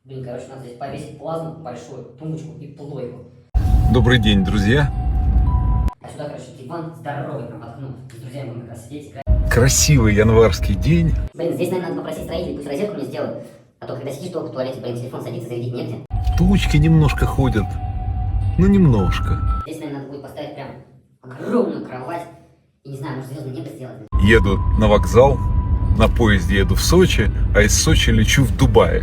Блин, короче, надо здесь повесить плазму большую, тумбочку и плойку. Добрый день, друзья. А сюда, короче, диван здоровый, прям воткнут. С друзьями будем как раз сидеть, играть. Красивый январский день. Блин, здесь, наверное, надо попросить строителей, пусть розетку мне сделают. А то, когда сидишь долго в туалете, блин, телефон садится, зарядить негде. Тучки немножко ходят. Ну, немножко. Здесь, наверное, надо будет поставить прям огромную кровать. И, не знаю, может, звездное небо сделать. Еду на вокзал, на поезде еду в Сочи, а из Сочи лечу в Дубай.